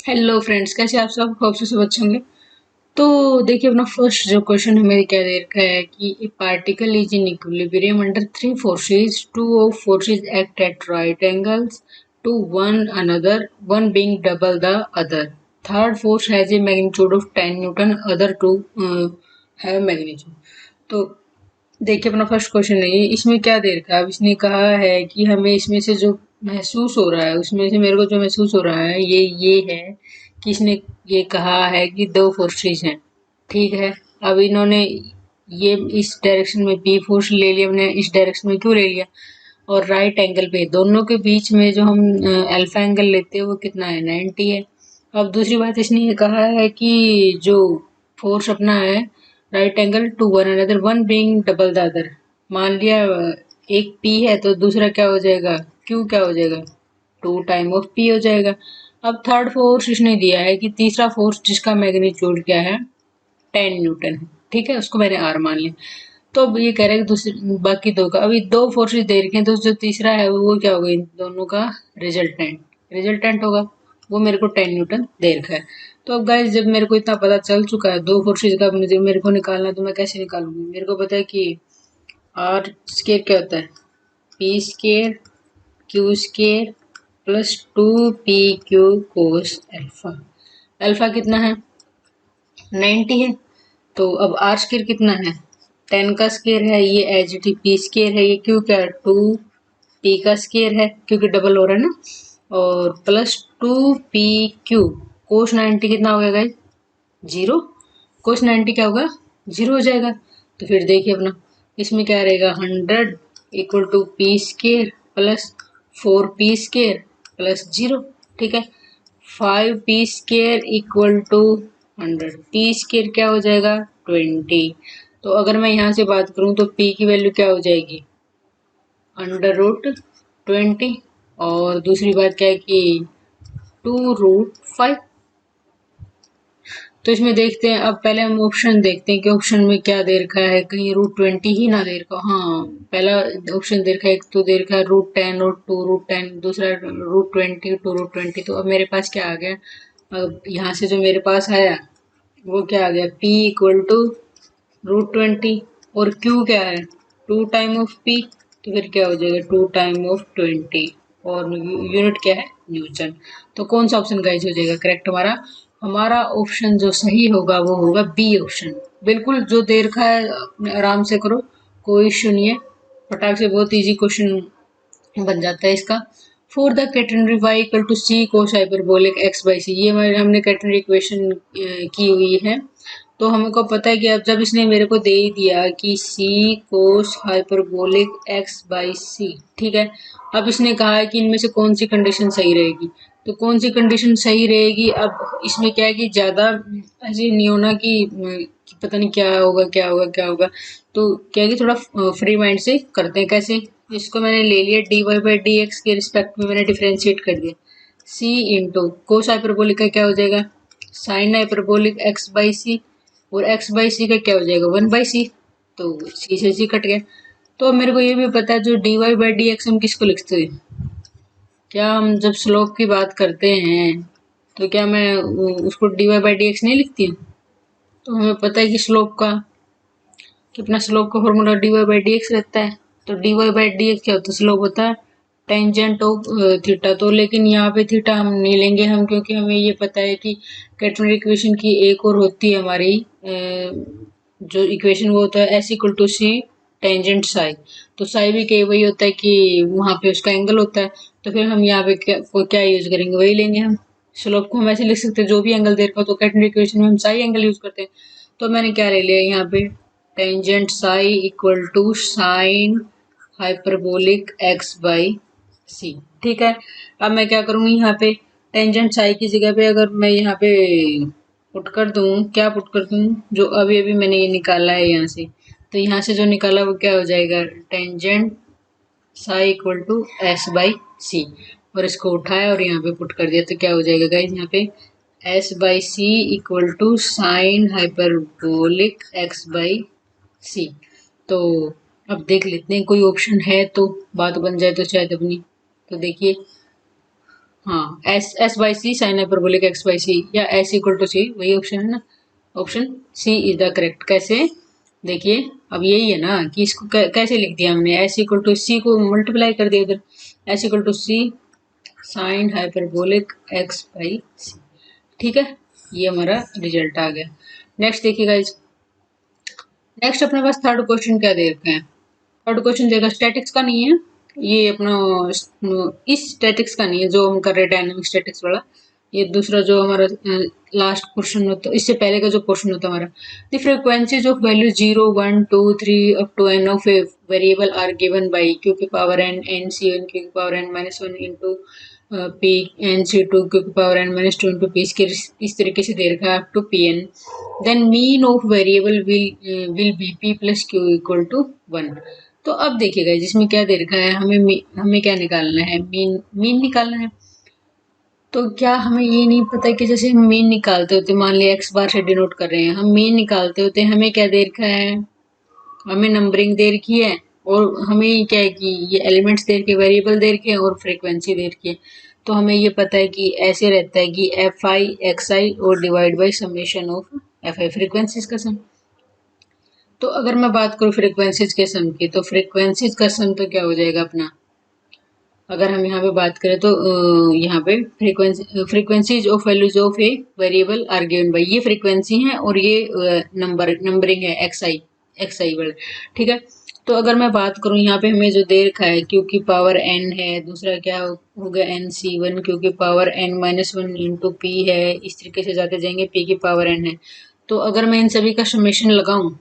Hello friends, कैसे आप सब? होप से सब अच्छे होंगे। तो देखिए, अपना फर्स्ट जो क्वेश्चन हमें क्या दे रखा है कि a particle is in equilibrium under three forces, two of forces act at right angles to one another, one being double the other. Third force has a magnitude of 10 newton, other two have magnitude. तो देखिए, अपना first question है ये। इसमें क्या दे रखा है? अब इसने कहा है कि हमें इसमें से जो महसूस हो रहा है, उसमें से मेरे को जो महसूस हो रहा है ये है कि इसने ये कहा है कि दो फोर्सेस हैं। ठीक है। अब इन्होंने ये इस डायरेक्शन में बी फोर्स ले लिया, हमने इस डायरेक्शन में क्यों ले लिया? और राइट एंगल पे दोनों के बीच में जो हम अल्फा एंगल लेते हैं वो कितना है? 90 है। अब दूसरी बात इसने ये कहा है कि जो फोर्स अपना है right angle to one another, one being double the other. मान लिया एक पी है तो दूसरा क्या हो जाएगा? क्यू क्या हो जाएगा? टू टाइम ऑफ पी हो जाएगा। अब थर्ड फोर्स इसने दिया है कि तीसरा फोर्स जिसका मैग्नीट्यूड क्या है? 10 न्यूटन है। ठीक है, उसको मैंने आर मान लिया। तो अब ये कह रहा है कि दूसरे बाकी दो का, अभी दो फोर्सेस दे रखे हैं तो जो तीसरा है वो क्या होगा? इन दोनों का रिजल्टेंट रिजल्टेंट होगा। वो मेरे को 10 न्यूटन दे रखा है। तो अब गाइस, जब मेरे को इतना पता चल चुका है दो फोर्सेस का मुझे मेरे को निकालना है, तो मैं कैसे निकालूंगी? मेरे को पता है कि आर स्केयर क्या होता है? P square Q square plus 2 P Q cos alpha. Alpha कितना है? 90 है। तो अब आर स्केयर कितना है? 10 का स्केयर है। ये एच डी पी स्केयर है। ये क्यू क्या है? 2 पी का स्केयर है क्योंकि डबल हो रहा है ना। और प्लस 2 पी क्यू कोस 90 कितना हो गया गाइस? 0। कोस 90 क्या होगा? 0 हो जाएगा। तो फिर देखिए अपना इसमें क्या रहेगा? 100 equal to P square plus 4 P square plus 0। ठीक है। 5 P square equal to 100। P square क्या हो जाएगा? 20। तो अगर मैं यहाँ से बात करूँ तो पी की वैल्यू क्या हो जाएगी? √20। और दूसरी बात क्या है कि 2√5। तो इसमें देखते हैं, अब पहले हम ऑप्शन देखते हैं कि ऑप्शन में क्या दे रखा है। कहीं √20 ही ना दे रखा। हाँ, पहला ऑप्शन दे रखा है, एक तो दे रखा है √10 और 2√10, दूसरा √20 2√20। तो अब मेरे पास क्या आ गया? अब यहाँ से जो मेरे पास आया वो क्या आ गया? P equal to √20। और Q क्या है? 2 टाइम ऑफ P। तो फिर क्या हो जाएगा? 2 टाइम ऑफ 20। और यूनिट क्या है? न्यूटन। तो कौन सा ऑप्शन गाइस हो जाएगा करेक्ट हमारा? हमारा ऑप्शन जो सही होगा वो होगा बी ऑप्शन। बिल्कुल जो दे रखा है अपने आराम से करो, कोई इश्यू नहीं है। फटाक से बहुत इजी क्वेश्चन बन जाता है इसका। For the catenary y equal to c cos hyperbolic x by c. ये हमने कैटेनरी इक्वेशन की हुई है। तो हमको पता है कि अब जब इसने मेरे को दे ही दिया कि सी cos hyperbolic x by c, ठीक है। अब इसने कहा है कि इनमें से कौन सी कंडीशन सही रहेगी। तो कौन सी कंडीशन सही रहेगी? अब इसमें क्या है कि ज्यादा ऐसे नहीं होना कि पता नहीं क्या होगा क्या होगा क्या होगा। तो क्या है कि थोड़ा फ्री माइंड से करते हैं। कैसे? इसको मैंने ले लिया dy/dx के रिस्पेक्ट में मैंने डिफरेंशिएट कर दिया। c इंटू कोस हाइपरबोलिक का क्या हो जाएगा? Sign hyperbolic x by c. और एक्स बाई सी का क्या हो जाएगा? 1/c। तो सी से सी कट गया। तो अब मेरे को ये भी पता है जो dy/dx हम किसको लिखते हैं? क्या हम जब स्लोप की बात करते हैं तो क्या मैं उसको dy/dx नहीं लिखती हूँ? तो हमें पता है कि स्लोप का कितना, स्लोप का फॉर्मूला dy/dx रहता है। तो dy/dx क्या होता है? स्लोप होता है टेंजेंट ऑफ थीटा। तो लेकिन यहाँ पे थीटा हम नहीं लेंगे हम, क्योंकि हमें ये पता है कि कैटेनरी इक्वेशन की एक और होती है हमारी जो इक्वेशन वो होता है s = c टेंजेंट साई। तो साई भी कई वही होता है कि वहां पे उसका एंगल होता है। तो फिर हम यहाँ पे क्या यूज करेंगे? वही लेंगे हम। स्लोप को हम ऐसे लिख सकते हैं, जो भी एंगल दे रखा हो तो कैटेनरी इक्वेशन में हम साई एंगल यूज करते हैं। तो मैंने क्या ले लिया यहाँ पे? Tangent psi equal to sine hyperbolic x by c. ठीक है। अब मैं क्या करूंगी यहाँ पे? टेंजेंट साई की जगह पे अगर मैं यहाँ पे पुट कर दूं, क्या पुट कर दूं? जो अभी अभी मैंने ये निकाला है यहाँ से, तो यहाँ से जो निकाला वो क्या हो जाएगा? Tangent psi equal to s by c. और इसको उठाया और यहाँ पे पुट कर दिया, तो क्या हो जाएगा गाइज? यहाँ पे s by c equal to sine hyperbolic x by c. तो अब देख लेते हैं कोई ऑप्शन है तो बात बन जाए तो शायद अपनी। तो देखिए, हाँ, s by c sine hyperbolic x by c या एस इक्वल टू सी, वही ऑप्शन है ना। Option C is the correct. कैसे? देखिए, अब यही है ना कि इसको कैसे लिख दिया हमने, एस इक्वल टू सी को मल्टीप्लाई कर दिया उधर, s equal to c sine hyperbolic x by c. ठीक है, ये हमारा रिजल्ट आ गया। नेक्स्ट देखिए गाइस, नेक्स्ट अपने पास थर्ड क्वेश्चन क्या दे रखे हैं। थर्ड क्वेश्चन देखा, स्टैटिक्स का नहीं है ये अपना, इस स्टैटिक्स का नहीं है जो हम कर रहे हैं डायनामिक स्टैटिक्स वाला। ये दूसरा जो हमारा लास्ट क्वेश्चन होता है, इससे पहले का जो क्वेश्चन होता है हमारा, the frequencies of value 0 1 2 3 up to n of a variable are given by q की power n n C N Q की power N minus one into p n c two q की power N minus two into p, इस तरीके से दे रखा है up to p n. Then mean of variable will be p plus q equal to 1। तो अब देखिएगा जिसमें क्या दे रखा है, हमें क्या निकालना है, मीन निकालना है। तो क्या हमें ये नहीं पता कि जैसे हम मीन निकालते होते, मान लिया एक्स बार से डिनोट कर रहे हैं, हम मीन निकालते होते हमें क्या दे रखा है, हमें नंबरिंग दे रखी है, और हमें क्या है कि ये एलिमेंट्स दे रखे, वेरिएबल दे रखे हैं और फ्रीक्वेंसी दे रखी है। तो हमें ये पता है कि ऐसे रहता है कि एफ आई एक्स आई और divide by summation of f I, frequencies का सम। तो अगर मैं बात करूँ फ्रीक्वेंसीज के सम की, तो फ्रीक्वेंसीज का सम तो क्या हो जाएगा अपना, अगर हम यहाँ पे बात करें तो यहाँ पे frequencies of values of a variable are given by, ये फ्रीक्वेंसी है और ये नंबरिंग है एक्स आई वाला। ठीक है, तो अगर मैं बात करूँ यहाँ पे हमें जो दे रखा है क्यू की पावर एन है, दूसरा क्या हो गया एन सी वन क्यू की power N minus one into P है, इस तरीके से जाते जाएंगे, पी की पावर एन है। तो अगर मैं इन सभी का समेशन लगाऊं,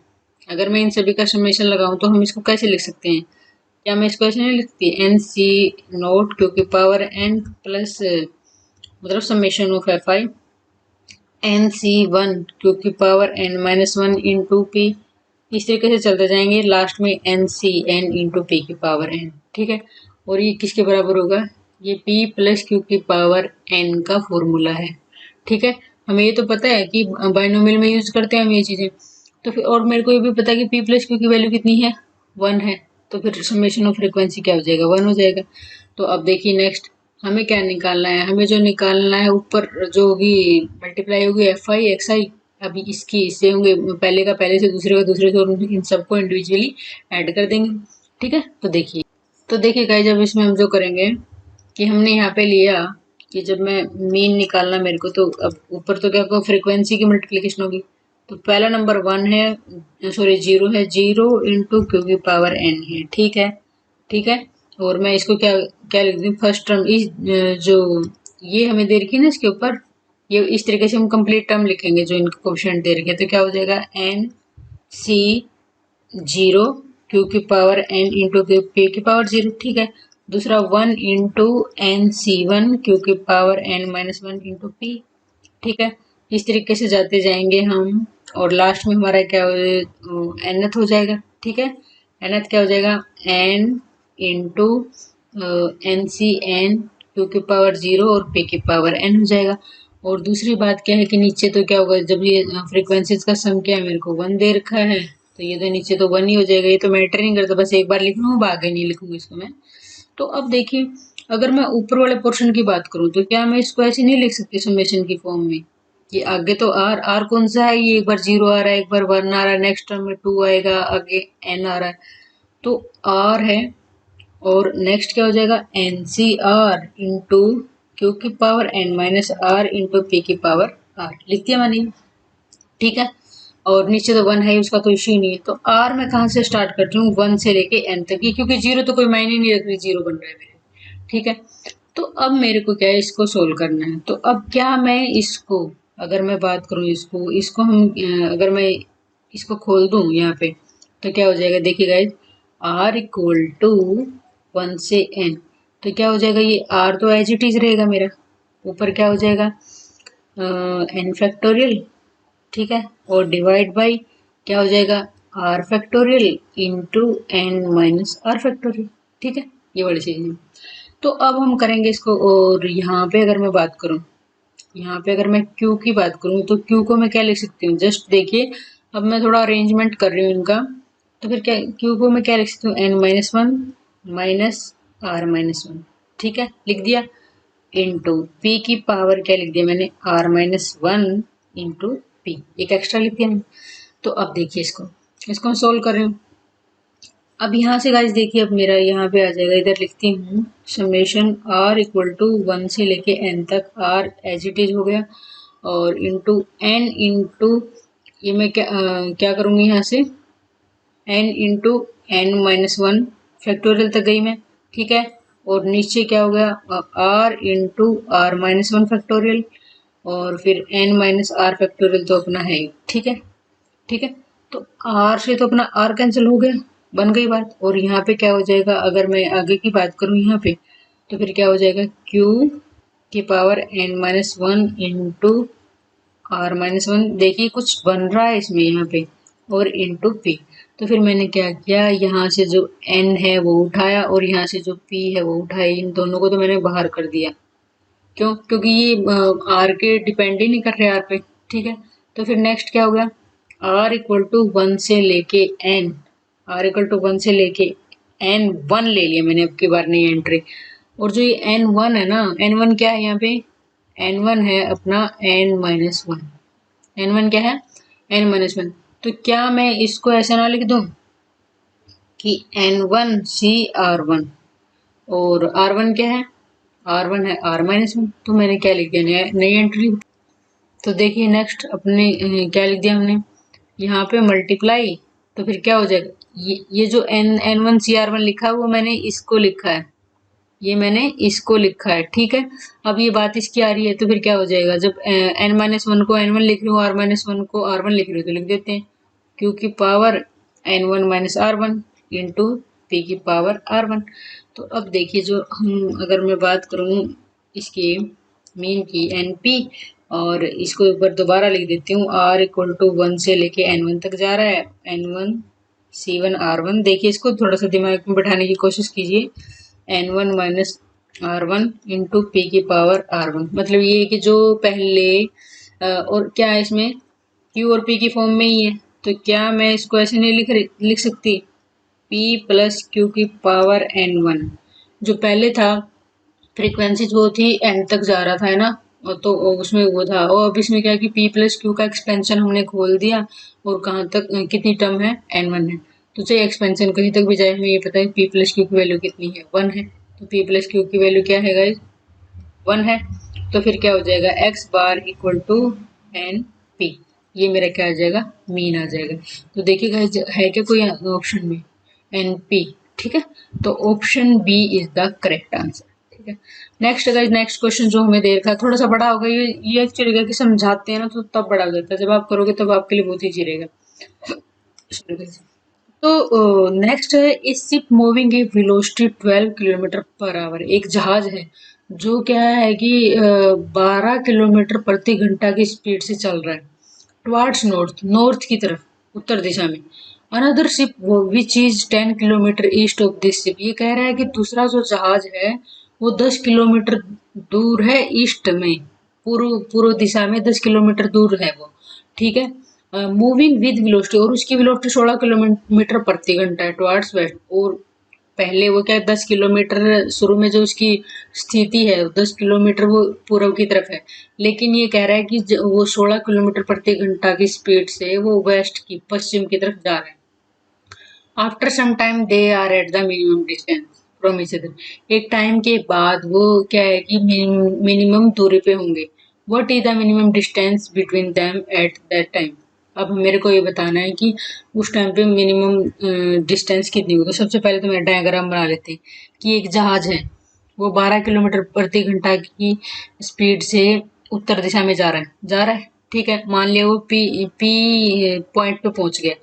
अगर मैं इन सभी का समेशन लगाऊं तो हम इसको कैसे लिख सकते हैं, क्या मैं इसको ऐसे नहीं लिखती, एन सी नोट क्योंकि पावर एन प्लस मतलब summation of f i n C one क्योंकि power N minus one into p, इस तरीके से चलते जाएंगे, लास्ट में एन सी एन इंटू पी की पावर एन। ठीक है, और ये किसके बराबर होगा, ये पी प्लस क्यू की पावर एन का फॉर्मूला है। ठीक है, हमें ये तो पता है कि बाइनोमियल में यूज करते हैं हम ये चीजें। तो फिर और मेरे को ये भी पता है कि पी प्लस क्यू की वैल्यू कितनी है, 1 है। तो फिर समेशन ऑफ फ्रीक्वेंसी क्या हो जाएगा, 1 हो जाएगा। तो अब देखिए नेक्स्ट हमें क्या निकालना है, हमें जो निकालना है ऊपर जो होगी मल्टीप्लाई होगी एफ आई एक्स आई, अभी इसकी इससे होंगे, पहले का पहले से, दूसरे का दूसरे से, और इन सबको इंडिविजुअली ऐड कर देंगे। ठीक है, तो देखिए गाइस, जब इसमें हम जो करेंगे कि हमने यहाँ पे लिया कि जब मैं मीन निकालना मेरे को, तो अब ऊपर तो क्या होगा, फ्रीक्वेंसी की मल्टीप्लिकेशन होगी। तो पहला नंबर 1 है, सॉरी 0 है, 0 इंटू क्यू की पावर एन है। ठीक है, ठीक है, और मैं इसको क्या क्या लिख दूँ, फर्स्ट टर्म इस जो ये हमें दे रखी है ना इसके ऊपर, ये इस तरीके से हम कंप्लीट टर्म लिखेंगे जो इनके कोफिशिएंट दे रखे, तो क्या हो जाएगा, एन सी 0 क्यू की पावर एन इंटू पी की पावर 0। ठीक है, दूसरा 1 into N C one Q की power N minus one into p. ठीक है, इस तरीके से जाते जाएंगे हम, और लास्ट में हमारा क्या एनथ हो जाएगा। ठीक है, एनथ क्या हो जाएगा, N into N C N Q की पावर 0 और पी की पावर एन हो जाएगा। और दूसरी बात क्या है कि नीचे तो क्या होगा, जब ये फ्रीक्वेंसीज का सम क्या है, मेरे को 1 दे रखा है, तो ये तो नीचे तो 1 ही हो जाएगा, ये तो मैटर नहीं करता, बस एक बार लिख लूँगा, आगे नहीं लिखूंगी इसको मैं। तो अब देखिए, अगर मैं ऊपर वाले पोर्शन की बात करूं तो क्या मैं इसको ऐसे नहीं लिख सकती समेशन की फॉर्म में, ये आगे तो आर आर कौन सा है, ये एक बार 0 आ रहा है, एक बार 1 आ रहा है, नेक्स्ट टर्म में 2 आएगा, आगे एन आ रहा है, तो आर है, और नेक्स्ट क्या हो जाएगा, n c r into q की power N minus r into p की पावर आर, लिख दिया मैंने। ठीक है, और नीचे तो 1 है, उसका तो इश्यू ही नहीं है। तो आर मैं कहाँ से स्टार्ट करती हूँ, 1 से लेके एन तक की, क्योंकि 0 तो कोई मायने नहीं रख रही, 0 बन रहा है मेरे। ठीक है, तो अब मेरे को क्या है, इसको सोल्व करना है। तो अब क्या मैं इसको, अगर मैं बात करूं इसको इसको हम अगर मैं इसको खोल दूं यहाँ पे, तो क्या हो जाएगा, देखिए गाइस, आर इक्वल टू 1 से एन, तो क्या हो जाएगा, ये आर तो एज इट इज रहेगा मेरा, ऊपर क्या हो जाएगा, एन फैक्टोरियल। ठीक है, और डिवाइड बाई क्या हो जाएगा, R factorial into N minus R factorial. ठीक है, ये वाली चीज़ है। तो अब हम करेंगे इसको, और यहाँ पे अगर मैं बात करूँ, यहाँ पे अगर मैं Q की बात करूँ, तो Q को मैं क्या लिख सकती हूँ, जस्ट देखिए, अब मैं थोड़ा अरेंजमेंट कर रही हूँ इनका, तो फिर क्या Q को मैं क्या लिख सकती हूँ, n minus one minus R minus one. ठीक है, लिख दिया, इंटू पी की पावर क्या लिख दिया मैंने, r-1 इंटू पी, एक एक्स्ट्रा लिख दिया मैंने। तो अब देखिए इसको मैं सोल्व कर रही हूँ। अब यहाँ से गाइस देखिए, अब मेरा यहाँ पे आ जाएगा, इधर लिखती हूँ समेशन r इक्वल टू 1 से लेके n तक, r एज इट इज हो गया, और इंटू n इंटू ये मैं क्या करूँगी यहाँ से, n इंटू n-1 फैक्टोरियल तक गई मैं, ठीक है। और नीचे क्या हो गया, r इंटू r-1 फैक्टोरियल, और फिर n माइनस आर फैक्टोरियल तो अपना है ही, ठीक है, ठीक है। तो r से तो अपना r कैंसिल हो गया, बन गई बात। और यहाँ पे क्या हो जाएगा, अगर मैं आगे की बात करूँ यहाँ पे, तो फिर क्या हो जाएगा, q की पावर n-1 इंटू r-1, देखिए कुछ बन रहा है इसमें यहाँ पे, और इंटू p। तो फिर मैंने क्या किया, यहाँ से जो n है वो उठाया, और यहाँ से जो p है वो उठाया, इन दोनों को तो मैंने बाहर कर दिया। क्यों, क्योंकि ये r के डिपेंड ही नहीं कर रहे r पे, ठीक है। तो फिर नेक्स्ट क्या हो गया, r इक्वल टू 1 से लेके n, r इक्वल टू 1 से लेके n1 ले लिया मैंने अब की बार नई एंट्री। और जो ये n1 है ना, n1 क्या है यहाँ पे, n1 है अपना n-1, n1 क्या है, n-1। तो क्या मैं इसको ऐसा ना लिख दूं कि n1 सी r1, और r1 क्या है, r1 है r-1, तो मैंने क्या लिख दिया, नई एंट्री। तो देखिए नेक्स्ट अपने क्या लिख दिया हमने, यहाँ पे मल्टीप्लाई, तो फिर क्या हो जाएगा, ये जो n1 सी r1 लिखा है वो मैंने इसको लिखा है, ये मैंने इसको लिखा है, ठीक है। अब ये बात इसकी आ रही है, तो फिर क्या हो जाएगा, जब n-1 को n1 लिख रही हूँ, r-1 को r1 लिख रही हूँ, तो लिख देते हैं q की power n1 minus r1 into p की पावर r1। तो अब देखिए, जो हम अगर मैं बात करूँ इसकी मीन की np, और इसको एक बार दोबारा लिख देती हूँ, r इक्वल टू 1 से लेके n1 तक जा रहा है, n1 c1 r1। देखिए इसको थोड़ा सा दिमाग में बैठाने की कोशिश कीजिए, n1 minus r1 into p की पावर r1, मतलब ये है कि जो पहले और क्या है इसमें, q और p की फॉर्म में ही है, तो क्या मैं इसको ऐसे नहीं लिख सकती, p प्लस क्यू की पावर n1, जो पहले था फ्रीक्वेंसी जो थी n तक जा रहा था, है ना, और तो उसमें वो था, और अब इसमें क्या है कि p प्लस क्यू का एक्सपेंशन हमने खोल दिया, और कहाँ तक कितनी टर्म है, n1 है। तो चाहे एक्सपेंशन कहीं तक भी जाए, हमें ये पता है p प्लस क्यू की वैल्यू कितनी है, 1 है। तो p प्लस क्यू की वैल्यू क्या है गाइस, 1 है। तो फिर क्या हो जाएगा, x bar equal to N P, ये मेरा क्या आ जाएगा, मीन आ जाएगा। तो देखिए गाइस, है क्या कोई ऑप्शन में एन पी, ठीक है। तो option B is the correct answer, ठीक है। नेक्स्ट गाइस, नेक्स्ट क्वेश्चन जो हमें दे रखा है, थोड़ा सा बड़ा होगा, ये एक्चुअली कि समझाते हैं ना तो तब बड़ा हो जाता है, जब आप करोगे तब आपके लिए बहुत ईजी रहेगा। तो नेक्स्ट है, इस शिप मूविंग ए वेलोसिटी 12 किलोमीटर पर आवर, एक जहाज है जो क्या है कि 12 किलोमीटर प्रति घंटा की स्पीड से चल रहा है, टुवर्ड्स नॉर्थ, नॉर्थ की तरफ, उत्तर दिशा में। Another ship which is 10 kilometre east of this ship, ये कह रहा है कि दूसरा जो जहाज है वो 10 किलोमीटर दूर है ईस्ट में, पूर्व पूर्व दिशा में 10 किलोमीटर दूर है वो, ठीक है। मूविंग विद वेलोसिटी, और उसकी वेलोसिटी 16 किलोमीटर प्रति घंटा है, टुवर्ड्स वेस्ट। और पहले वो क्या 10 किलोमीटर शुरू में जो उसकी स्थिति है, 10 किलोमीटर वो पूर्व की तरफ है, लेकिन ये कह रहा है कि वो 16 किलोमीटर प्रति घंटा की स्पीड से वो वेस्ट की, पश्चिम की तरफ जा रहा है। After some time they are at the minimum distance from each other, एक टाइम के बाद वो क्या है कि मिनिमम दूरी पे होंगे। What is the minimum distance between them at that time, अब मेरे को ये बताना है कि उस टाइम पे मिनिमम डिस्टेंस कितनी होगी। तो सबसे पहले तो मैं डायग्राम बना लेते हैं कि एक जहाज है, वो 12 किलोमीटर प्रति घंटा की स्पीड से उत्तर दिशा में जा रहा है, ठीक है। मान लिया वो पी पॉइंट पे पहुंच गया।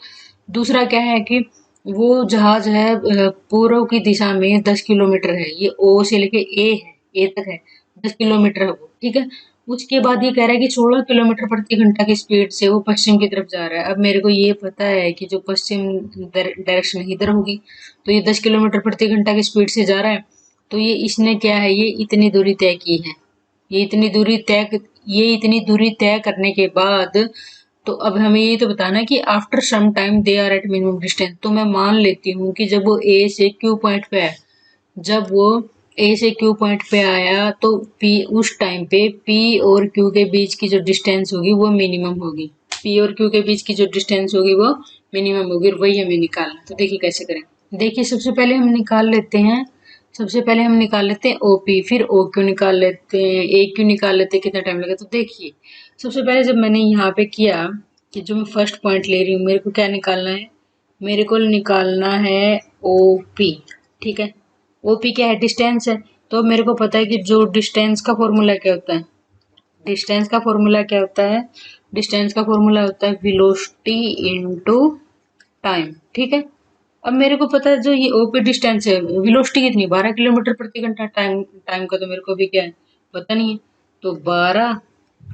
दूसरा क्या है कि वो जहाज है पूर्व की दिशा में 10 किलोमीटर है, ये ओ से लेके ए है, ए तक है, 10 किलोमीटर है वो, ठीक है। उसके बाद ये कह रहा है कि 16 किलोमीटर प्रति घंटा की स्पीड से वो पश्चिम की तरफ जा रहा है। अब मेरे को ये पता है कि जो पश्चिम डायरेक्शन इधर होगी, तो ये 10 किलोमीटर प्रति घंटा की स्पीड से जा रहा है। तो ये इसने क्या है, ये इतनी दूरी तय की है, ये इतनी दूरी तय ये इतनी दूरी तय करने के बाद, तो अब हमें ये तो बताना है कि after some time they are at minimum distance. तो मैं मान लेती हूँ कि जब वो ए से क्यू पॉइंट पे है, जब वो ए से क्यू पॉइंट पे आया तो पी उस टाइम पे पी और क्यू के बीच की जो डिस्टेंस होगी वो मिनिमम होगी। पी और क्यू के बीच की जो डिस्टेंस होगी वो मिनिमम होगी और वही हमें निकालना। तो देखिए कैसे करें। देखिए सबसे पहले हम निकाल लेते हैं ओपी, फिर ओ क्यू निकाल लेते हैं, ए क्यू निकाल लेते हैं, कितना टाइम लगेगा। तो देखिए सबसे पहले जब मैंने यहाँ पे किया कि जो मैं फर्स्ट पॉइंट ले रही हूँ, मेरे को क्या निकालना है, मेरे को निकालना है ओपी। ठीक है, ओपी क्या है, डिस्टेंस है। तो मेरे को पता है कि जो डिस्टेंस का फॉर्मूला क्या होता है, डिस्टेंस का फॉर्मूला क्या होता है, डिस्टेंस का फॉर्मूला होता है वेलोसिटी इनटू टाइम। ठीक है, अब मेरे को पता है जो ये ओपी डिस्टेंस है, वेलोसिटी कितनी, 12 किलोमीटर प्रति घंटा। टाइम टाइम का तो मेरे को भी क्या है, पता नहीं है। तो 12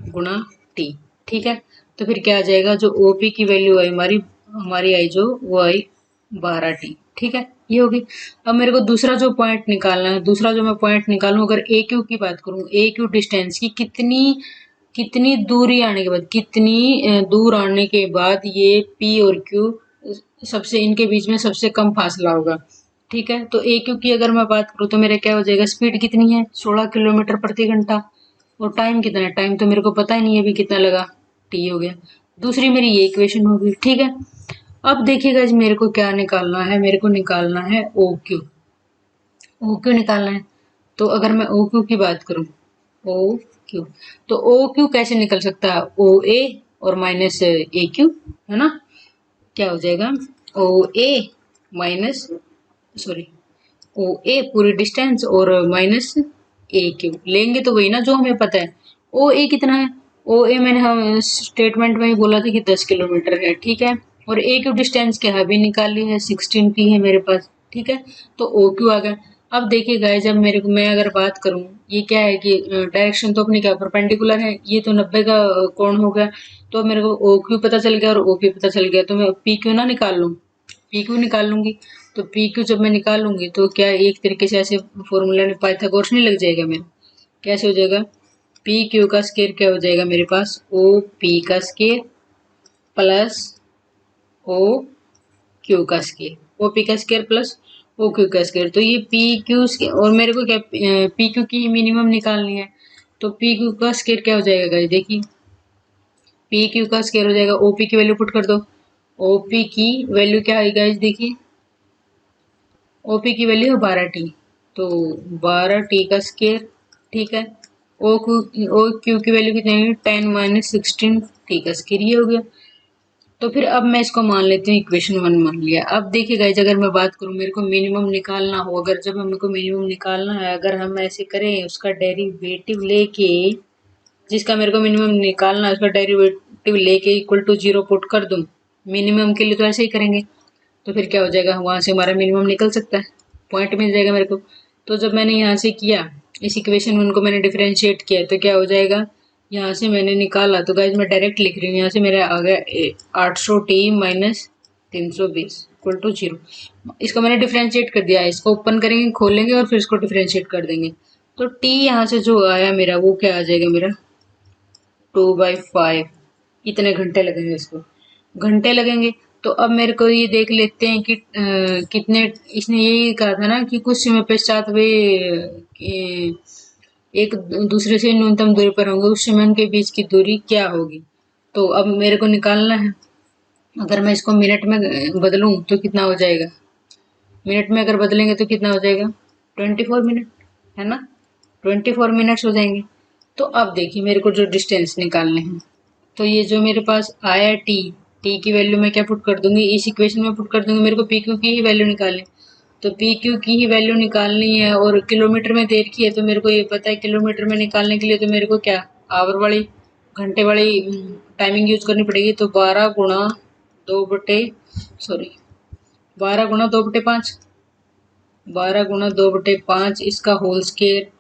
गुणा टी। ठीक है, तो फिर क्या आ जाएगा, जो ओपी की वैल्यू आई हमारी हमारी आई जो वो आई 12 टी। ठीक है, ये होगी। अब मेरे को दूसरा जो पॉइंट निकालना है, दूसरा जो मैं पॉइंट निकालूं, अगर ए क्यू की बात करूं, ए क्यू डिस्टेंस की कितनी कितनी दूरी आने के बाद, कितनी दूर आने के बाद ये पी और क्यू सबसे इनके बीच में सबसे कम फासला होगा। ठीक है, तो ए क्यू की अगर मैं बात करूँ तो मेरा क्या हो जाएगा, स्पीड कितनी है, 16 किलोमीटर प्रति घंटा। और टाइम कितना है, टाइम तो मेरे को पता ही नहीं है अभी कितना लगा, टी हो गया। दूसरी मेरी ये इक्वेशन होगी। ठीक है, अब देखिएगा जी मेरे को क्या निकालना है, मेरे को निकालना है ओ क्यू। ओ क्यू निकालना है। तो अगर मैं ओ क्यू की बात करूं, ओ क्यू, तो ओ क्यू कैसे निकल सकता है, ओ ए और माइनस ए क्यू, है ना। क्या हो जाएगा, ओ ए माइनस, सॉरी, ओ ए पूरी डिस्टेंस और माइनस ए क्यू लेंगे तो वही ना जो हमें पता है। ओ ए कितना है, ओ ए मैंने हम स्टेटमेंट में ही बोला था कि 10 किलोमीटर है। ठीक है, और ए क्यू डिस्टेंस क्या है, अभी निकाल ली है, 16 पी है मेरे पास। ठीक है, तो ओ क्यू आ गया। अब देखिए गाइस, जब मेरे को मैं अगर बात करूं, ये क्या है कि डायरेक्शन तो अपनी क्या परपेंडिकुलर है, ये तो 90 का कोण हो गया। तो मेरे को ओ क्यू पता चल गया और ओ पी पता चल गया, तो मैं पी क्यू ना निकाल लूं, पी क्यू निकाल लूंगी। तो पी क्यू जब मैं निकाल लूंगी तो क्या एक तरीके से ऐसे फॉर्मूला में पाइथागोरस नहीं लग जाएगा मेरा, कैसे हो जाएगा, पी क्यू का स्केयर क्या हो जाएगा मेरे पास, ओ पी का स्केयर प्लस ओ क्यू का स्केयर, ओ पी का स्केयर प्लस ओ क्यू का स्केयर। तो ये पी क्यू और मेरे को क्या पी क्यू की मिनिमम निकालनी है। तो पी क्यू का स्केयर क्या हो जाएगा गाइस, देखिए पी क्यू का स्केयर हो जाएगा, ओपी की वैल्यू पुट कर दो, ओपी की वैल्यू क्या है गाइस, देखिए ओपी की वैल्यू है 12 टी, तो 12 टी का स्केयर। ठीक है, ओ क्यू की वैल्यू कितनी है, 10 - 16 टी का स्केयर, ये हो गया। तो फिर अब मैं इसको मान लेती हूँ, इक्वेशन 1 मान लिया। अब देखिए गाइस, अगर मैं बात करूँ मेरे को मिनिमम निकालना हो, अगर जब हमको मिनिमम निकालना है, अगर हम ऐसे करें उसका डेरिवेटिव लेके, जिसका मेरे को मिनिमम निकालना है उसका डेरिवेटिव लेके इक्वल टू 0 पुट कर दूं, मिनिमम के लिए तो ऐसे ही करेंगे। तो फिर क्या हो जाएगा, वहां से हमारा मिनिमम निकल सकता है, पॉइंट मिल जाएगा मेरे को। तो जब मैंने यहाँ से किया, इस इक्वेशन 1 को मैंने डिफरेंशिएट किया, तो क्या हो जाएगा, यहाँ से मैंने निकाला, तो गाइज मैं डायरेक्ट लिख रही हूँ, यहाँ से मेरा आ गया 800 टी माइनस 320 इक्वल टू 0। इसको मैंने डिफरेंशिएट कर दिया, इसको ओपन करेंगे, खोलेंगे और फिर इसको डिफरेंशिएट कर देंगे। तो टी यहाँ से जो आया मेरा, वो क्या आ जाएगा मेरा, 2/5। इतने घंटे लगेंगे, इसको घंटे लगेंगे। तो अब मेरे को ये देख लेते हैं कि कितने, इसने यही कहा था ना कि कुछ समय पश्चात वे एक दूसरे से न्यूनतम दूरी पर होंगे, उस समय उनके बीच की दूरी क्या होगी। तो अब मेरे को निकालना है, अगर मैं इसको मिनट में बदलूं तो कितना हो जाएगा, मिनट में अगर बदलेंगे तो कितना हो जाएगा, 24 मिनट, है ना, 24 मिनट्स हो जाएंगे। तो अब देखिए मेरे को जो डिस्टेंस निकालने हैं, तो ये जो मेरे पास आया टी, टी की वैल्यू मैं क्या पुट कर दूंगी, इस इक्वेशन में पुट कर दूंगी, मेरे को पी क्यू की ही वैल्यू निकालनी। तो पी क्यू की ही वैल्यू निकालनी है और किलोमीटर में देर की है, तो मेरे को ये पता है किलोमीटर में निकालने के लिए तो मेरे को क्या आवर वाली, घंटे वाली टाइमिंग यूज करनी पड़ेगी। तो 12 × 2/5, 12 × 2/5 इसका होल स्केयर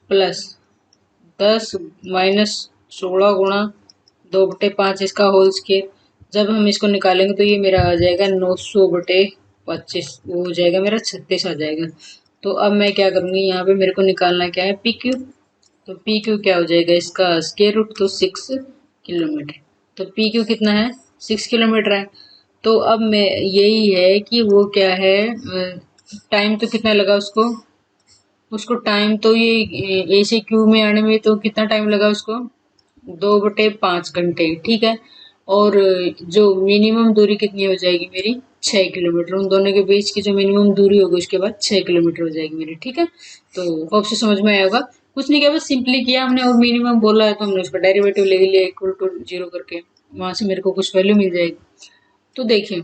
प्लस 10 - 16 × 2/5 इसका होल स्केयर। जब हम इसको निकालेंगे तो ये मेरा आ जाएगा 900/25, वो हो जाएगा मेरा 36 आ जाएगा। तो अब मैं क्या करूँगी, यहाँ पे मेरे को निकालना क्या है, पी क्यू। तो पी क्यू क्या हो जाएगा, इसका स्केयर रूट, तो 6 किलोमीटर। तो पी क्यू कितना है, 6 किलोमीटर है। तो अब मैं यही है कि वो क्या है, टाइम तो कितना लगा उसको, उसको टाइम तो ये ए से क्यू में आने में तो कितना टाइम लगा उसको, 2/5 घंटे, ठीक है। और जो मिनिमम दूरी कितनी हो जाएगी मेरी, 6 किलोमीटर। उन दोनों के बीच की जो मिनिमम दूरी होगी उसके बाद 6 किलोमीटर हो जाएगी मेरी, ठीक है। तो होप से समझ में आया होगा। कुछ नहीं किया, बस सिंपली किया हमने, और मिनिमम बोला है तो हमने उसका डेरिवेटिव ले लिया इक्वल टू 0 करके, वहां से मेरे को कुछ वैल्यू मिल जाएगी। तो देखिए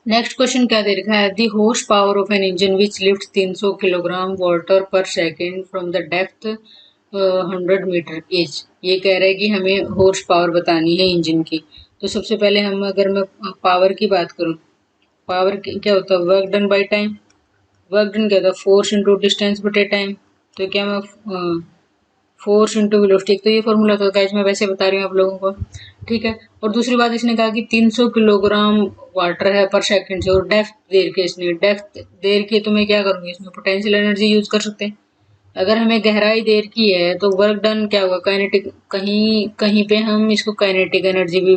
नेक्स्ट क्वेश्चन क्या दे रखा है, the horse power of an engine which lift 300 kilogram water per second from the depth 100 metre each. ये कह रहा है कि हमें हॉर्स पावर बतानी है इंजन की। तो सबसे पहले हम, अगर मैं पावर की बात करूं, पावर क्या होता है, work done by time. Work done क्या होता है, फोर्स इंटू डिस्टेंस बटे टाइम। तो क्या मैं फोर्स इंटू वेलोसिटी, तो ये फॉर्मूला था गाइस, मैं वैसे बता रही हूँ आप लोगों को, ठीक है। और दूसरी बात इसने कहा कि 300 किलोग्राम वाटर है पर सेकंड से, और डेप्थ देर के, इसने डेप्थ देर की, तो मैं क्या करूंगी, इसमें पोटेंशियल एनर्जी यूज कर सकते हैं। अगर हमें गहराई देर की है तो वर्क डन क्या होगा, काइनेटिक, कहीं कहीं पे हम इसको काइनेटिक एनर्जी भी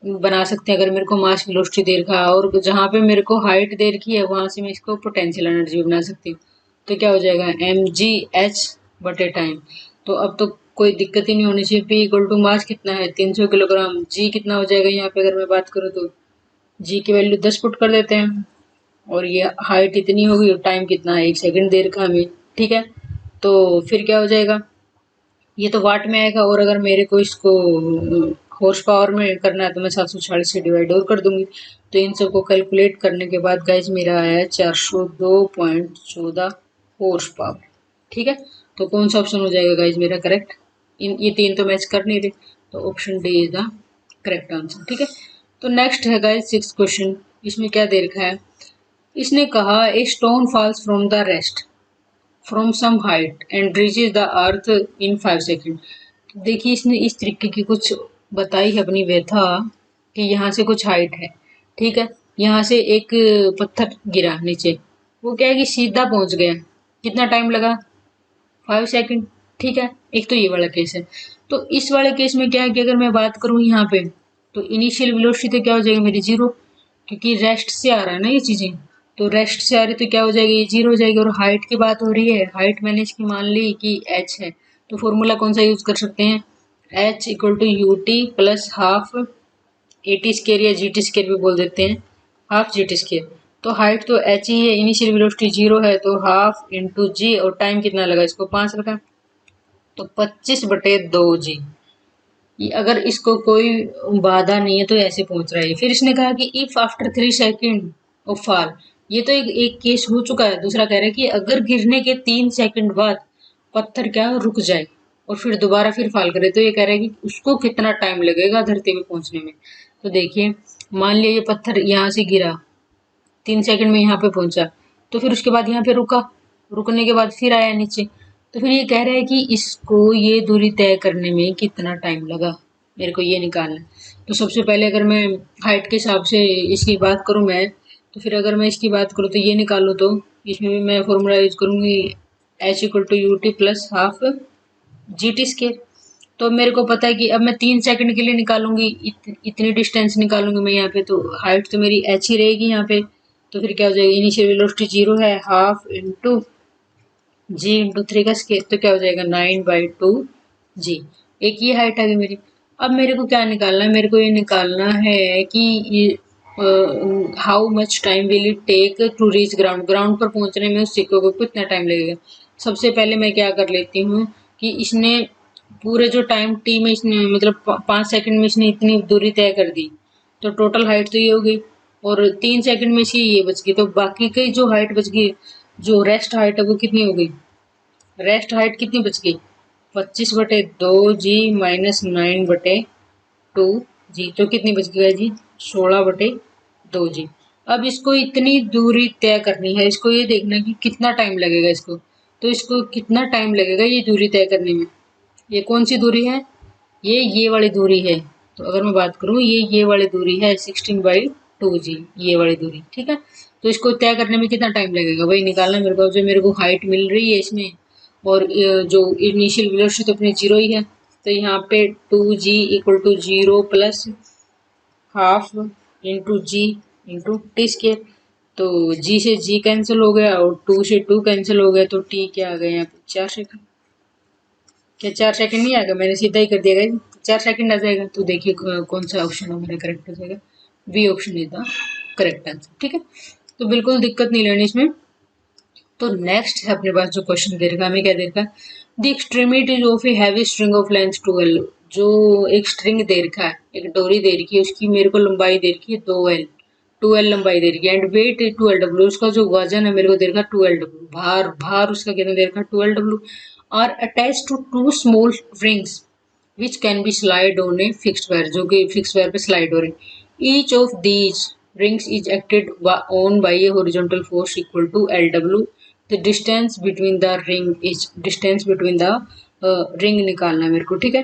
बना सकते हैं। अगर मेरे को मास वेलोसिटी देर का, और जहाँ पे मेरे को हाइट देर की है वहां से मैं इसको पोटेंशियल एनर्जी भी बना सकती हूँ। तो क्या हो जाएगा, mgh बटे टाइम। तो अब तो कोई दिक्कत ही नहीं होनी चाहिए। p इक्वल टू मास कितना है, 300 किलोग्राम। g कितना हो जाएगा यहाँ पे, अगर मैं बात करूँ तो g की वैल्यू 10 पुट कर देते हैं, और ये हाइट इतनी होगी और टाइम कितना है, 1 सेकंड देर का हमें, ठीक है। तो फिर क्या हो जाएगा, ये तो वाट में आएगा, और अगर मेरे को इसको हॉर्स पावर में करना है तो मैं 740 से डिवाइड और कर दूंगी। तो इन सबको कैलकुलेट करने के बाद गाइज मेरा आया 402.14 हॉर्स पावर, ठीक है। तो कौन सा ऑप्शन हो जाएगा गाइज मेरा करेक्ट, इन ये तीन तो मैच कर नहीं रहे, तो option D is the correct answer, ठीक है। तो नेक्स्ट है गाइज 6th क्वेश्चन। इसमें क्या दे रखा है, इसने कहा a stone falls from the rest from some height and reaches the earth in 5 second. देखिए इसने इस तरीके की कुछ बताई है अपनी व्यथा, कि यहाँ से कुछ हाइट है, ठीक है। यहाँ से एक पत्थर गिरा नीचे, वो क्या है कि सीधा पहुंच गया, कितना टाइम लगा, 5 सेकेंड, ठीक है। एक तो ये वाला केस है। तो इस वाले केस में क्या है कि अगर मैं बात करूँ यहाँ पे, तो इनिशियल वेलोसिटी तो क्या हो जाएगी मेरी, 0, क्योंकि रेस्ट से आ रहा है ना ये चीजें। तो रेस्ट से आ रही तो क्या हो जाएगी, ये 0 हो जाएगी। और हाइट की बात हो रही है, हाइट मैंने इसकी मान ली कि h है, तो फॉर्मूला कौन सा यूज कर सकते हैं, h equal to U T plus half A T square, या जी टी स्केयर भी बोल देते हैं, हाफ जी टी स्केयर। तो हाइट तो h ही है, इनिशियल वेलोसिटी 0 है, तो हाफ इंटू जी, और टाइम कितना लगा, इसको 5 लगा, तो 25/2 जी। अगर इसको कोई बाधा नहीं है तो ऐसे पहुंच रहा है। फिर इसने कहा कि if after 3 second of fall, ये तो एक केस हो चुका है। दूसरा कह रहा है कि अगर गिरने के 3 सेकेंड बाद पत्थर क्या रुक जाए और फिर दोबारा फिर फॉल करे, तो ये कह रहा है कि उसको कितना टाइम लगेगा धरती पे पहुंचने में। तो देखिए, मान लिया ये पत्थर यहाँ से गिरा, 3 सेकंड में यहाँ पे पहुंचा, तो फिर उसके बाद यहाँ पे रुका, रुकने के बाद फिर आया नीचे। तो फिर ये कह रहा है कि इसको ये दूरी तय करने में कितना टाइम लगा, मेरे को ये निकालना है। तो सबसे पहले अगर मैं हाइट के हिसाब से इसकी बात करूँ मैं, तो फिर अगर मैं इसकी बात करूँ तो ये निकालूँ, तो इसमें भी मैं फॉर्मूला यूज करूँगी H equal to U T plus half G T square. तो मेरे को पता है कि अब मैं 3 सेकंड के लिए निकालूंगी, इतनी डिस्टेंस निकालूंगी मैं यहाँ पे, तो हाइट तो मेरी एच ही रहेगी यहाँ पे। तो फिर क्या हो जाएगा, इनिशियल वेलोसिटी 0 है, हाफ इंटू जी इंटू 3 का स्केयर, तो क्या हो जाएगा 9/2 जी। एक ये हाइट आ गई मेरी। अब मेरे को क्या निकालना है, मेरे को ये निकालना है कि how much time will it take to reach ground, ground पर पहुंचने में उस सिक्के को कितना टाइम लगेगा। सबसे पहले मैं क्या कर लेती हूँ कि इसने पूरे जो टाइम टी में इसने मतलब 5 सेकंड में इसने इतनी दूरी तय कर दी, तो टोटल हाइट तो ये हो गई, और 3 सेकंड में इसकी ये बच गई, तो बाकी की जो हाइट बच गई, जो रेस्ट हाइट है वो कितनी हो गई, रेस्ट हाइट कितनी बच गई, 25/2 जी माइनस 9/2 जी, तो कितनी बच गई जी, 16/2 जी। अब इसको इतनी दूरी तय करनी है, इसको ये देखना कि कितना टाइम लगेगा इसको, तो इसको कितना टाइम लगेगा ये दूरी तय करने में। ये कौन सी दूरी है, ये वाली दूरी है। तो अगर मैं बात करूँ, ये वाली दूरी है 16/2 जी, ये वाली दूरी, ठीक है। तो इसको तय करने में कितना टाइम लगेगा वही निकालना है मेरे को। जो मेरे को हाइट मिल रही है इसमें, और जो इनिशियल वेलोसिटी तो अपनी 0 ही है, तो यहाँ पे 2 g equal to 0 plus half into g into t square. तो जी से जी कैंसिल हो गया और 2 से 2 कैंसिल हो गया, तो टी क्या आ गया यहाँ पे 4 सेकंड। क्या 4 सेकंड नहीं आ गया, मैंने सीधा ही कर दिया गाइस, 4 सेकंड आ जाएगा। तो देखिए कौन सा ऑप्शन हमारा करेक्ट हो जाएगा, B option is the correct answer. ठीक है, तो बिल्कुल दिक्कत नहीं लेनी इसमें। तो नेक्स्ट है अपने पास जो क्वेश्चन दे रखा है, हमें क्या दे रखा है, the extremities of a heavy string of length 12। जो एक स्ट्रिंग दे रखा है, एक डोरी दे रखी है, उसकी मेरे को लंबाई दे रखी है 2L, 2L लंबाई दे रखी है, एंड वेट इज 12W। उसका जो वजन है मेरे को दे रखा है 12W, भार भार उसका कितना दे रखा है 12W, are attach to 2 small rings which can be slide on a fixed wire, जो कि फिक्स वायर पे स्लाइड हो रहे हैं। each of these rings is acted on by a horizontal force equal to LW। the distance between the ring is distance between the ring निकालना है मेरे को। ठीक है,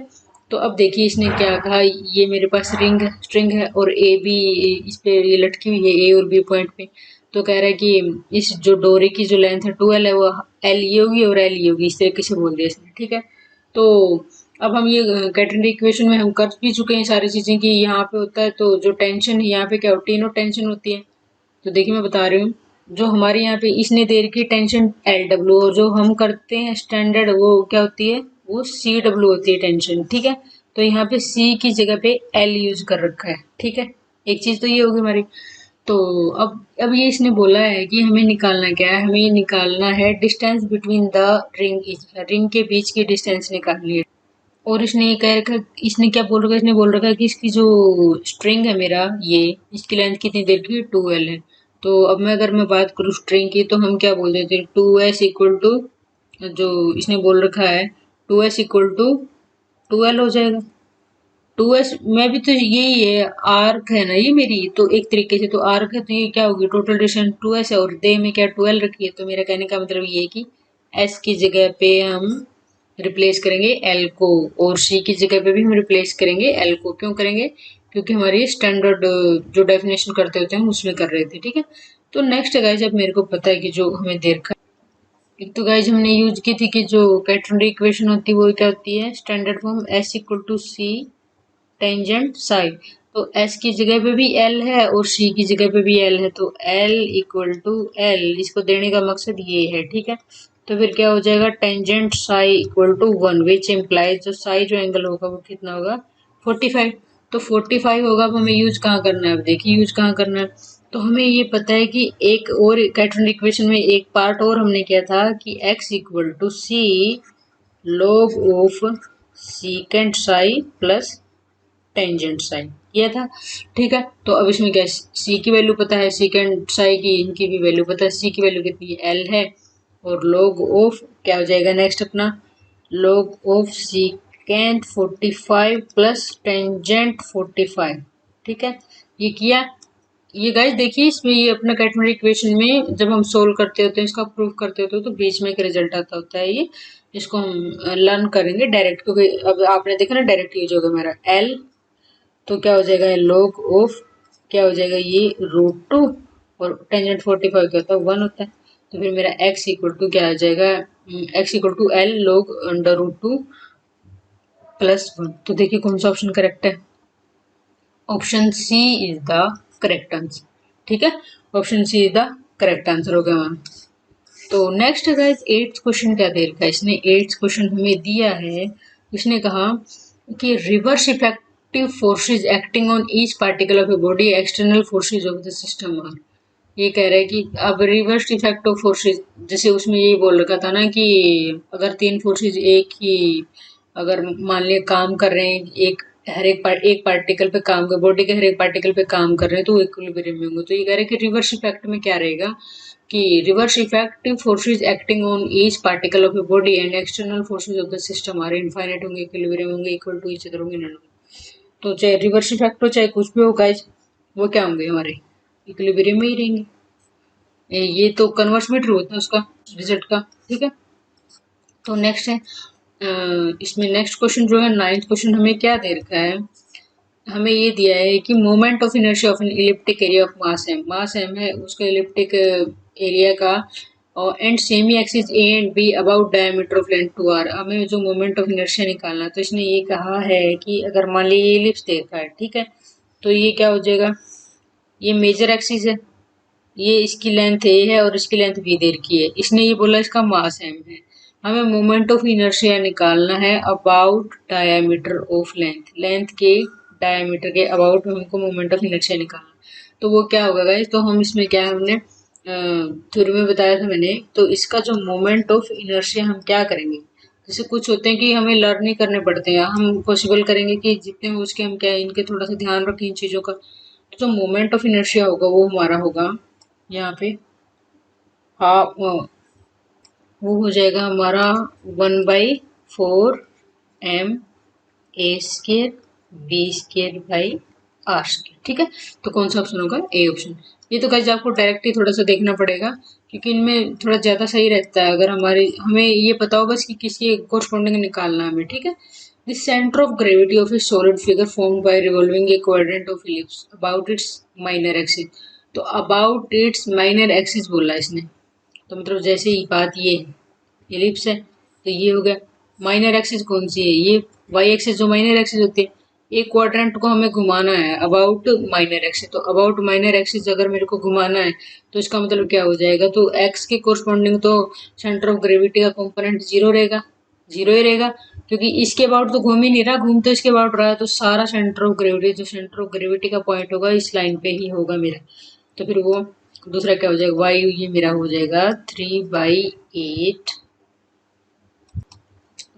तो अब देखिए इसने क्या कहा, ये मेरे पास स्ट्रिंग है और ए बी इस पे ये लटकी हुई है, ए और बी पॉइंट पे। तो कह रहा है कि इस जो डोरी की जो लेंथ है 12 है, वो एल ये होगी और एल ये होगी, इस तरीके से बोल दिया इसने। ठीक है, तो अब हम ये कैटेगरी इक्वेशन में हम कर भी चुके हैं सारी चीजें कि यहाँ पे होता है, तो जो टेंशन है यहाँ पे क्या होती है, नो टेंशन होती है। तो देखिए मैं बता रही हूँ, जो हमारे यहाँ पे इसने दे रखी टेंशन LW, और जो हम करते हैं स्टैंडर्ड वो क्या होती है, वो CW होती है टेंशन। ठीक है, तो यहाँ पे C की जगह पे L यूज कर रखा है। ठीक है, एक चीज तो ये होगी हमारी। तो अब ये इसने बोला है कि हमें निकालना क्या है, हमें निकालना है डिस्टेंस बिटवीन द रिंग के बीच की डिस्टेंस निकालनी है। और इसने ये कह रखा, इसने क्या बोल रखा है, इसने बोल रखा है कि इसकी जो स्ट्रिंग है मेरा, ये इसकी लेंथ कितनी देर की 2L है। तो अब मैं अगर मैं बात करूँ स्ट्रिंग की, तो हम क्या बोल देते हैं 2S इक्वल टू, जो इसने बोल रखा है 2S इक्वल टू 2L हो जाएगा। 2S में भी तो यही है, आर्क है ना ये मेरी, तो एक तरीके से तो आर्क है, तो ये क्या होगी टोटल डिस्टेंस 2S है, और दे में क्या 12 रखी है। तो मेरा कहने का मतलब ये है कि S की जगह पे हम रिप्लेस करेंगे L को, और C की जगह पे भी हम रिप्लेस करेंगे L को। क्यों करेंगे, क्योंकि हमारी स्टैंडर्ड जो डेफिनेशन करते होते हैं हम उसमें कर रहे थे। ठीक है, तो नेक्स्ट गाइज अब मेरे को पता है कि जो हमें दे रखा है, एक तो गाइज हमने यूज की थी कि जो कैटेगरी इक्वेशन होती है वो क्या होती है, standard form S equal to C tangent side. तो S की जगह पे भी L है और C की जगह पे भी L है, तो L इक्वल टू L, इसको देने का मकसद ये है। ठीक है, तो फिर क्या हो जाएगा, tangent psi equal to 1, which implies जो साई जो एंगल होगा वो कितना होगा 45। तो 45 होगा, अब हमें यूज कहाँ करना है, अब देखिए यूज कहाँ करना है। तो हमें ये पता है कि एक और कैटेगरी इक्वेशन में एक पार्ट और हमने किया था कि x equal to C log of secant psi plus tangent sine किया था। ठीक है, तो अब इसमें क्या, सी की वैल्यू पता है, सीकेंट साई की इनकी भी वैल्यू पता है, सी की वैल्यू कितनी है एल है, और लॉग ऑफ क्या हो जाएगा नेक्स्ट अपना, log of secant 45 plus tangent 45। ठीक है, ये किया। ये गाइस देखिए इसमें ये अपना कैटेगरी इक्वेशन में जब हम सोल्व करते होते हैं, इसका प्रूफ करते होते हैं, तो बीच में एक रिजल्ट आता होता है ये, इसको हम लर्न करेंगे डायरेक्ट, क्योंकि अब आपने देखा ना डायरेक्ट यूज होगा मेरा एल, तो क्या हो जाएगा log ऑफ क्या हो जाएगा ये √2, और टेंजेंट 45 क्या होता है 1 होता है। तो फिर मेरा x इक्वल टू क्या आ जाएगा, x equal to L log √2 plus 1। तो देखिए कौन सा ऑप्शन करेक्ट है, option C is the correct answer. ठीक है, option C is the correct answer हो गया मैम। तो नेक्स्ट गाइस 8th क्वेश्चन क्या दे रखा है इसने, 8th क्वेश्चन हमें दिया है, इसने कहा कि reverse effective forces acting on each particle of a body external forces of the system are. ये कह रहा है कि अब रिवर्स इफेक्ट ऑफ फोर्सेज, जैसे उसमें यही बोल रखा था ना कि अगर 3 फोर्सेज एक ही, अगर मान लिया काम कर रहे हैं, एक पार्टिकल पे काम कर, बॉडी के हर एक पार्टिकल पे काम कर रहे हैं, तो वो इक्विलिब्रियम में होंगे। तो ये कह रहे हैं कि रिवर्स इफेक्ट में क्या रहेगा, कि reverse effective forces acting on each particle of a body and external forces of the system are infinite होंगे, इक्विलिब्रियम होंगे, इक्वल टू ईच अदर होंगे, नन होंगे। तो चाहे रिवर्स इफेक्ट हो चाहे कुछ भी हो गाइस, वो क्या होंगे हमारे इक्विलिब्रियम में ही रहेंगे। ये तो कन्वर्स भी ट्रू होता है उसका रिजल्ट का। ठीक है, तो नेक्स्ट है इसमें नेक्स्ट क्वेश्चन जो है 9th क्वेश्चन हमें क्या दे रखा है, हमें ये दिया है कि moment of inertia of an elliptic area of mass M है उसका इलिप्टिक एरिया का, और end semi axis A and B about diameter of length 2r। हमें जो मोमेंट ऑफ इनर्शिया निकालना है, तो इसने ये कहा है कि अगर मान लीजिए ये इलिप्स देखा है, ठीक है, तो ये क्या हो जाएगा, ये मेजर एक्सिस है, ये इसकी लेंथ ए है और इसकी लेंथ बी दे रखी है, इसने ये बोला इसका मास एम है। हमें मोमेंट ऑफ इनर्शिया निकालना है about diameter of length, length के डायमीटर के अबाउट हमको मोमेंट ऑफ इनर्शिया निकालना। तो वो क्या होगा गाइस, तो हम इसमें क्या है, हमने थ्योरी में बताया था मैंने, तो इसका जो मोमेंट ऑफ इनर्शिया हम क्या करेंगे, जैसे कुछ होते हैं कि हमें लर्न नहीं करने पड़ते हैं, हम पॉसिबल करेंगे कि जितने हो उसके हम क्या है, इनके थोड़ा सा ध्यान रखें इन चीज़ों का। तो जो मोमेंट ऑफ इनर्शिया होगा वो हमारा होगा यहाँ पे हाफ, वो हो जाएगा हमारा 1/4 m a² b² ठीक है। तो कौन सा ऑप्शन होगा, ए ऑप्शन। ये तो गाइस आपको डायरेक्ट ही थोड़ा सा देखना पड़ेगा, क्योंकि इनमें थोड़ा ज्यादा सही रहता है अगर हमें ये पता हो बस कि किसी कोरस्पॉन्डिंग निकालना है हमें, ठीक है। The centre of gravity of A solid figure formed by revolving A quadrant of ellipse about it's minor axis. तो अबाउट इट्स माइनर एक्सिस बोला है इसने, तो मतलब जैसे ही बात ये है, एलिप्स है तो ये हो गया। माइनर एक्सिस कौन सी है, ये वाई एक्सिस जो माइनर एक्सिस होती है। एक क्वाड्रेंट को हमें घुमाना है अबाउट माइनर एक्सिस, तो अबाउट माइनर एक्सिस अगर मेरे को घुमाना है तो इसका मतलब क्या हो जाएगा, तो एक्स के कोरस्पॉन्डिंग तो सेंटर ऑफ ग्रेविटी का कंपोनेंट जीरो रहेगा, जीरो ही रहेगा, क्योंकि इसके अबाउट तो घूम ही नहीं रहा, घूम तो इसके अबाउट रहा है, तो सारा सेंटर ऑफ ग्रेविटी, जो सेंटर ऑफ ग्रेविटी का पॉइंट होगा इस लाइन पे ही होगा मेरा। तो फिर वो दूसरा क्या हो जाएगा, वाई ये मेरा हो जाएगा 3/8,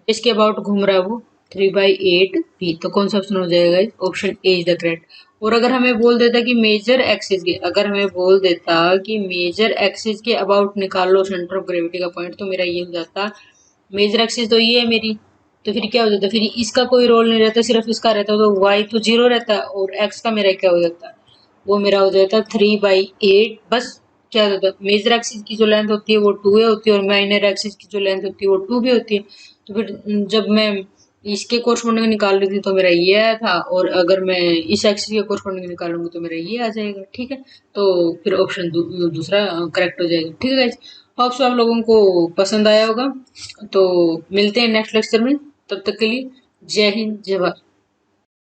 इसके अबाउट घूम रहा है वो 3/8 p। तो कौन सा ऑप्शन हो जाएगा, option A is the correct. और अगर हमें बोल देता कि मेजर एक्सिस के, अगर हमें बोल देता कि मेजर एक्सिस के अबाउट निकाल लो सेंटर ऑफ ग्रेविटी का पॉइंट, तो मेरा ये हो जाता, मेजर एक्सिस तो ये है मेरी, तो फिर क्या हो जाता, फिर इसका कोई रोल नहीं रहता, सिर्फ इसका रहता, तो वाई तो जीरो रहता और एक्स का मेरा क्या हो जाता, वो मेरा हो जाता 3/8 बस। क्या हो जाता, मेजर एक्सिस की जो लेंथ होती है वो 2a होती है और माइनर एक्सिस की जो लेंथ होती है वो 2b होती है। तो फिर जब मैं इसके कोरस्पॉन्डिंग निकाल रही थी तो मेरा ये आया था, और अगर मैं इस एक्सिस के कोरस्पॉन्डिंग निकालूंगी तो मेरा ये आ जाएगा, ठीक है। तो फिर ऑप्शन दूसरा करेक्ट हो जाएगा, ठीक है गाइस। होप सो आप लोगों को पसंद आया होगा। तो मिलते हैं नेक्स्ट लेक्चर में, तब तक के लिए जय हिंद जय भारत।